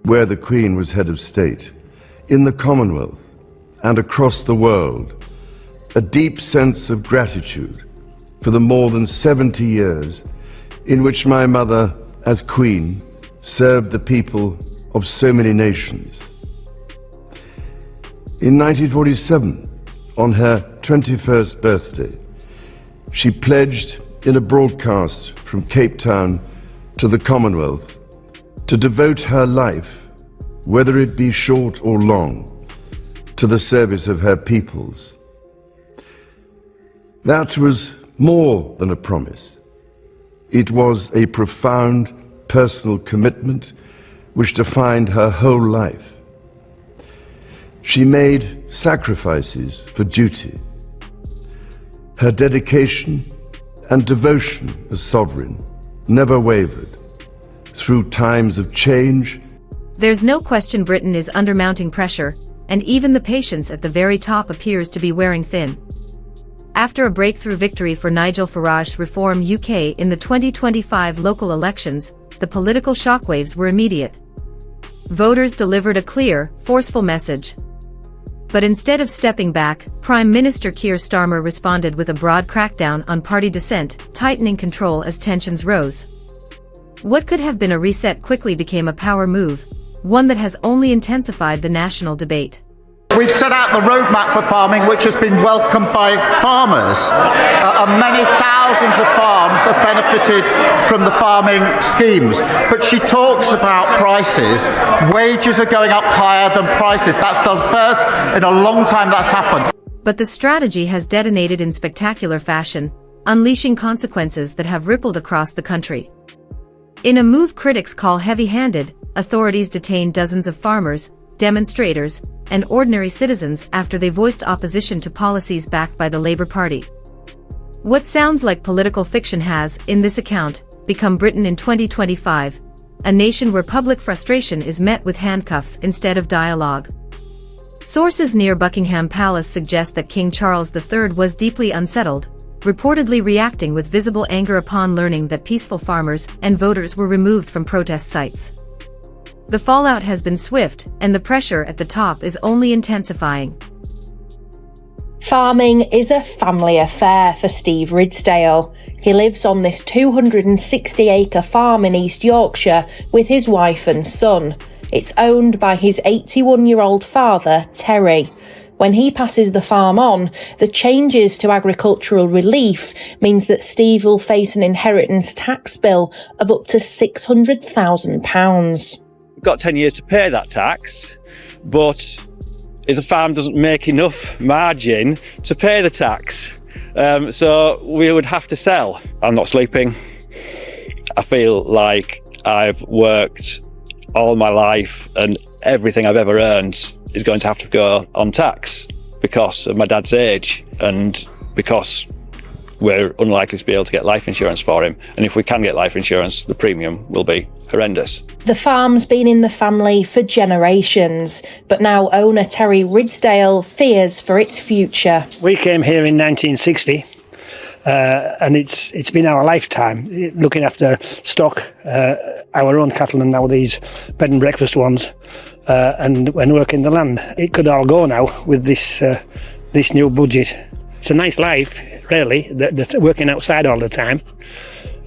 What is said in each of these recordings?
where the Queen was head of state, in the Commonwealth, and across the world, a deep sense of gratitude for the more than 70 years in which my mother, as Queen, served the people of so many nations. In 1947, on her 21st birthday, she pledged in a broadcast from Cape Town to the Commonwealth to devote her life, whether it be short or long, to the service of her peoples. That was more than a promise. It was a profound personal commitment which defined her whole life. She made sacrifices for duty. Her dedication and devotion as sovereign never wavered. Through times of change, there's no question Britain is under mounting pressure, and even the patience at the very top appears to be wearing thin. After a breakthrough victory for Nigel Farage's Reform UK in the 2025 local elections, the political shockwaves were immediate. Voters delivered a clear, forceful message. But instead of stepping back, Prime Minister Keir Starmer responded with a broad crackdown on party dissent, tightening control as tensions rose. What could have been a reset quickly became a power move, one that has only intensified the national debate. We've set out the roadmap for farming, which has been welcomed by farmers. And many thousands of farms have benefited from the farming schemes. But she talks about prices. Wages are going up higher than prices. That's the first in a long time that's happened. But the strategy has detonated in spectacular fashion, unleashing consequences that have rippled across the country. In a move critics call heavy-handed, authorities detained dozens of farmers, demonstrators, and ordinary citizens after they voiced opposition to policies backed by the Labour Party. What sounds like political fiction has, in this account, become Britain in 2025, a nation where public frustration is met with handcuffs instead of dialogue. Sources near Buckingham Palace suggest that King Charles III was deeply unsettled, reportedly reacting with visible anger upon learning that peaceful farmers and voters were removed from protest sites. The fallout has been swift, and the pressure at the top is only intensifying. Farming is a family affair for Steve Ridsdale. He lives on this 260-acre farm in East Yorkshire with his wife and son. It's owned by his 81-year-old father, Terry. When he passes the farm on, the changes to agricultural relief means that Steve will face an inheritance tax bill of up to £600,000. Got 10 years to pay that tax, but if the farm doesn't make enough margin to pay the tax, so we would have to sell. I'm not sleeping. I feel like I've worked all my life and everything I've ever earned is going to have to go on tax because of my dad's age and because we're unlikely to be able to get life insurance for him. And if we can get life insurance, the premium will be horrendous. The farm's been in the family for generations, but now owner Terry Ridsdale fears for its future. We came here in 1960, and it's been our lifetime, looking after stock, our own cattle and now these bed and breakfast ones, and working the land. It could all go now with this new budget. It's a nice life, really, that's working outside all the time.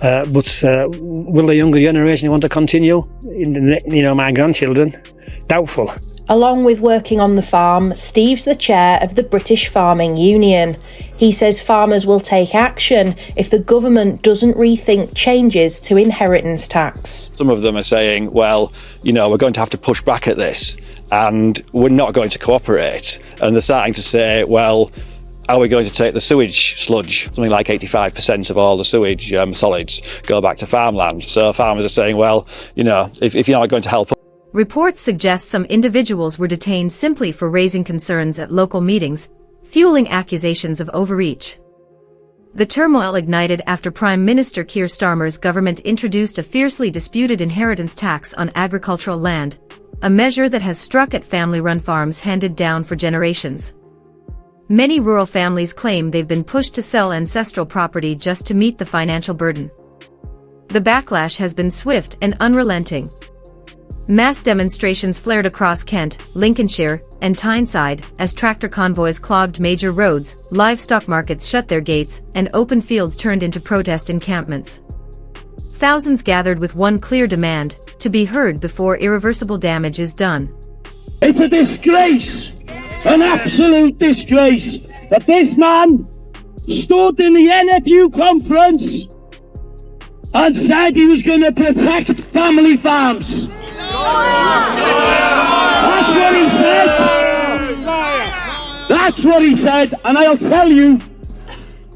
But will the younger generation want to continue? My grandchildren? Doubtful. Along with working on the farm, Steve's the chair of the British Farming Union. He says farmers will take action if the government doesn't rethink changes to inheritance tax. Some of them are saying, well, we're going to have to push back at this and we're not going to cooperate. And they're starting to say, well, are we going to take the sewage sludge? Something like 85% of all the sewage solids go back to farmland. So farmers are saying, well, if you're not going to help. Reports suggest some individuals were detained simply for raising concerns at local meetings, fueling accusations of overreach. The turmoil ignited after Prime Minister Keir Starmer's government introduced a fiercely disputed inheritance tax on agricultural land, a measure that has struck at family-run farms handed down for generations. Many rural families claim they've been pushed to sell ancestral property just to meet the financial burden. The backlash has been swift and unrelenting. Mass demonstrations flared across Kent, Lincolnshire, and Tyneside as tractor convoys clogged major roads, livestock markets shut their gates, and open fields turned into protest encampments. Thousands gathered with one clear demand: to be heard before irreversible damage is done. It's a disgrace, an absolute disgrace, that this man stood in the NFU conference and said he was going to protect family farms. That's what he said. That's what he said, and I'll tell you,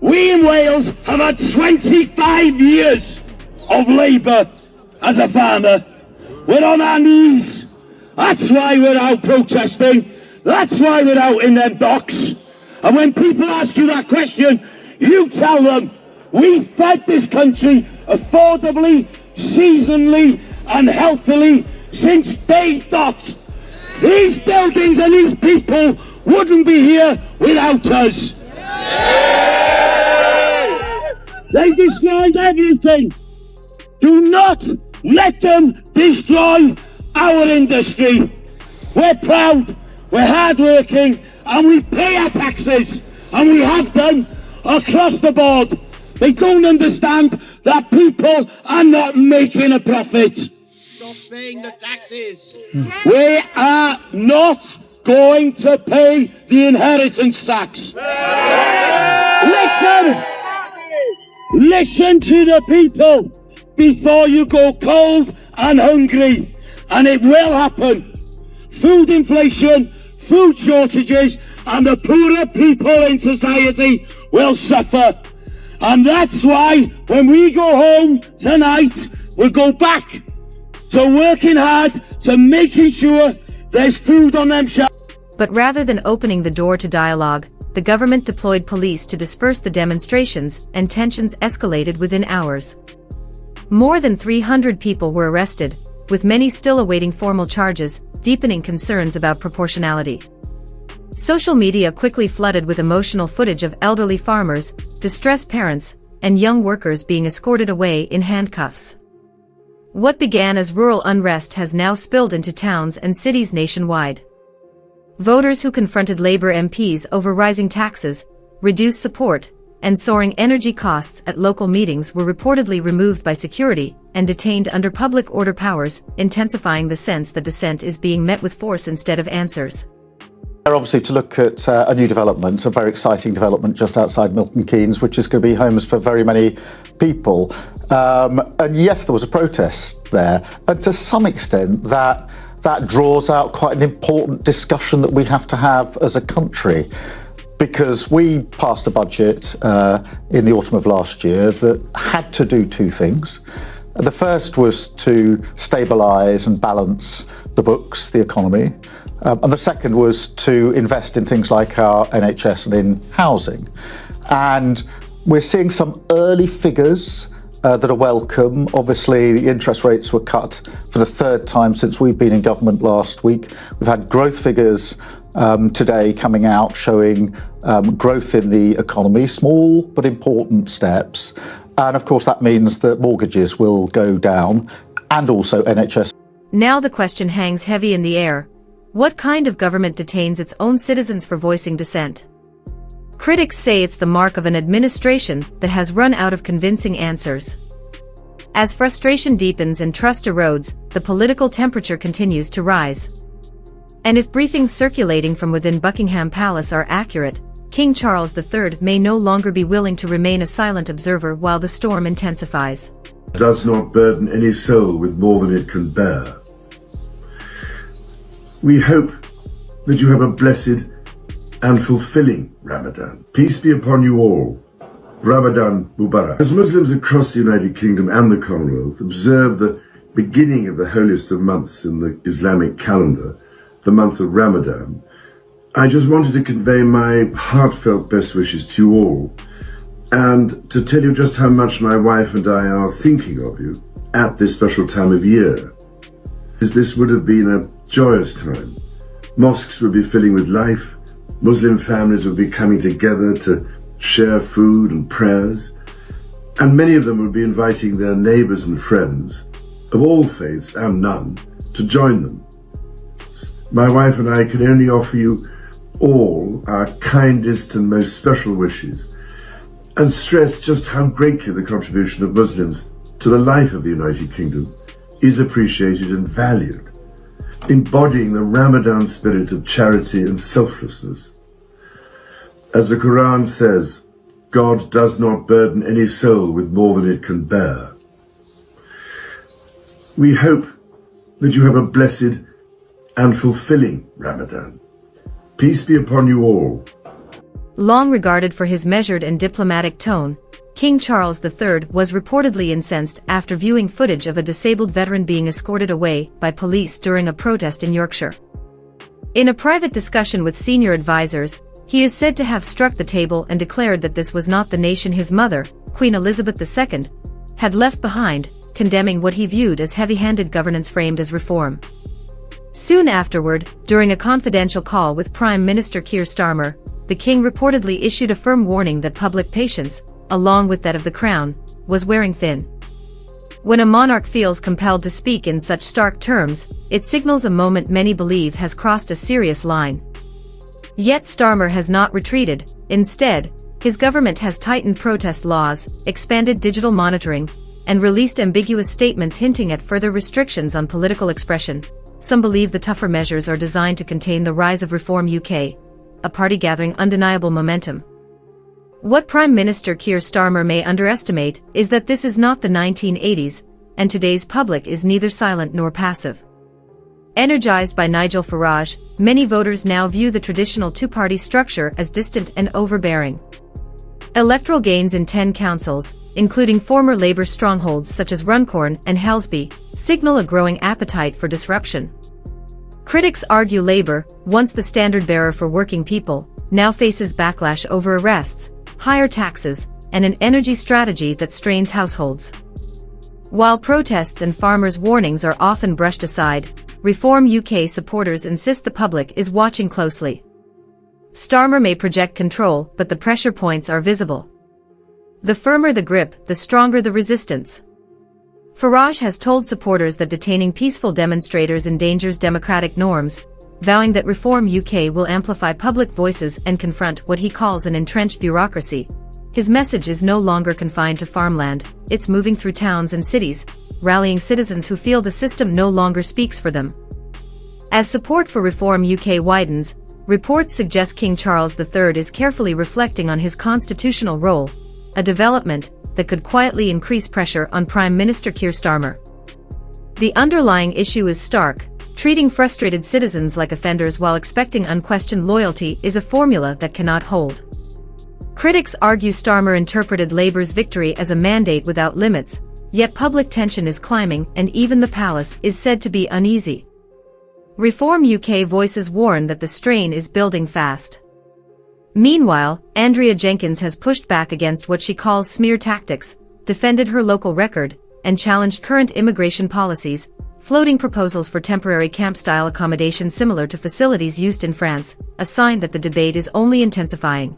we in Wales have had 25 years of labour as a farmer. We're on our knees. That's why we're out protesting. That's why we're out in them docks. And when people ask you that question, you tell them, we fed this country affordably, seasonally, and healthily since day dot. These buildings and these people wouldn't be here without us. They destroyed everything. Do not let them destroy our industry. We're proud, we're hardworking, and we pay our taxes, and we have done across the board. They don't understand that people are not making a profit. Stop paying the taxes. We are not going to pay the inheritance tax. Listen to the people before you go cold and hungry, and it will happen. Food inflation, food shortages, and the poorer people in society will suffer. And that's why when we go home tonight, we'll go back to working hard, to making sure there's food on them shelves. But rather than opening the door to dialogue, the government deployed police to disperse the demonstrations, and tensions escalated within hours. More than 300 people were arrested, with many still awaiting formal charges, deepening concerns about proportionality. Social media quickly flooded with emotional footage of elderly farmers, distressed parents, and young workers being escorted away in handcuffs. What began as rural unrest has now spilled into towns and cities nationwide. Voters who confronted Labour MPs over rising taxes, reduced support, and soaring energy costs at local meetings were reportedly removed by security and detained under public order powers, intensifying the sense that dissent is being met with force instead of answers. Obviously, to look at a new development, a very exciting development just outside Milton Keynes, which is going to be homes for very many people. And yes, there was a protest there, and to some extent that draws out quite an important discussion that we have to have as a country, because we passed a budget in the autumn of last year that had to do two things. The first was to stabilise and balance the books, the economy. And the second was to invest in things like our NHS and in housing. And we're seeing some early figures that are welcome. Obviously, the interest rates were cut for the third time since we've been in government last week. We've had growth figures today coming out showing growth in the economy, small but important steps. And of course, that means that mortgages will go down, and also NHS. Now the question hangs heavy in the air. What kind of government detains its own citizens for voicing dissent? Critics say it's the mark of an administration that has run out of convincing answers. As frustration deepens and trust erodes, the political temperature continues to rise. And if briefings circulating from within Buckingham Palace are accurate, King Charles III may no longer be willing to remain a silent observer while the storm intensifies. Does not burden any soul with more than it can bear. We hope that you have a blessed and fulfilling Ramadan. Peace be upon you all. Ramadan Mubarak. As Muslims across the United Kingdom and the Commonwealth observe the beginning of the holiest of months in the Islamic calendar, the month of Ramadan, I just wanted to convey my heartfelt best wishes to you all, and to tell you just how much my wife and I are thinking of you at this special time of year. As this would have been a joyous time. Mosques would be filling with life, Muslim families would be coming together to share food and prayers, and many of them would be inviting their neighbours and friends of all faiths and none to join them. My wife and I can only offer you all our kindest and most special wishes and stress just how greatly the contribution of Muslims to the life of the United Kingdom is appreciated and valued, embodying the Ramadan spirit of charity and selflessness. As the Quran says, God does not burden any soul with more than it can bear. We hope that you have a blessed and fulfilling Ramadan. Peace be upon you all. Long regarded for his measured and diplomatic tone, King Charles III was reportedly incensed after viewing footage of a disabled veteran being escorted away by police during a protest in Yorkshire. In a private discussion with senior advisors, he is said to have struck the table and declared that this was not the nation his mother, Queen Elizabeth II, had left behind, condemning what he viewed as heavy-handed governance framed as reform. Soon afterward, during a confidential call with Prime Minister Keir Starmer, the King reportedly issued a firm warning that public patience, along with that of the Crown, was wearing thin. When a monarch feels compelled to speak in such stark terms, it signals a moment many believe has crossed a serious line. Yet Starmer has not retreated. Instead, his government has tightened protest laws, expanded digital monitoring, and released ambiguous statements hinting at further restrictions on political expression. Some believe the tougher measures are designed to contain the rise of Reform UK, a party gathering undeniable momentum. What Prime Minister Keir Starmer may underestimate is that this is not the 1980s, and today's public is neither silent nor passive. Energized by Nigel Farage, many voters now view the traditional two-party structure as distant and overbearing. Electoral gains in 10 councils, including former Labour strongholds such as Runcorn and Helsby, signal a growing appetite for disruption. Critics argue Labour, once the standard-bearer for working people, now faces backlash over arrests, higher taxes, and an energy strategy that strains households. While protests and farmers' warnings are often brushed aside, Reform UK supporters insist the public is watching closely. Starmer may project control, but the pressure points are visible. The firmer the grip, the stronger the resistance. Farage has told supporters that detaining peaceful demonstrators endangers democratic norms, vowing that Reform UK will amplify public voices and confront what he calls an entrenched bureaucracy. His message is no longer confined to farmland, it's moving through towns and cities, rallying citizens who feel the system no longer speaks for them. As support for Reform UK widens, reports suggest King Charles III is carefully reflecting on his constitutional role, a development that could quietly increase pressure on Prime Minister Keir Starmer. The underlying issue is stark. Treating frustrated citizens like offenders while expecting unquestioned loyalty is a formula that cannot hold. Critics argue Starmer interpreted Labour's victory as a mandate without limits, yet public tension is climbing and even the palace is said to be uneasy. Reform UK voices warn that the strain is building fast. Meanwhile, Andrea Jenkyns has pushed back against what she calls smear tactics, defended her local record, and challenged current immigration policies, floating proposals for temporary camp-style accommodation similar to facilities used in France, a sign that the debate is only intensifying.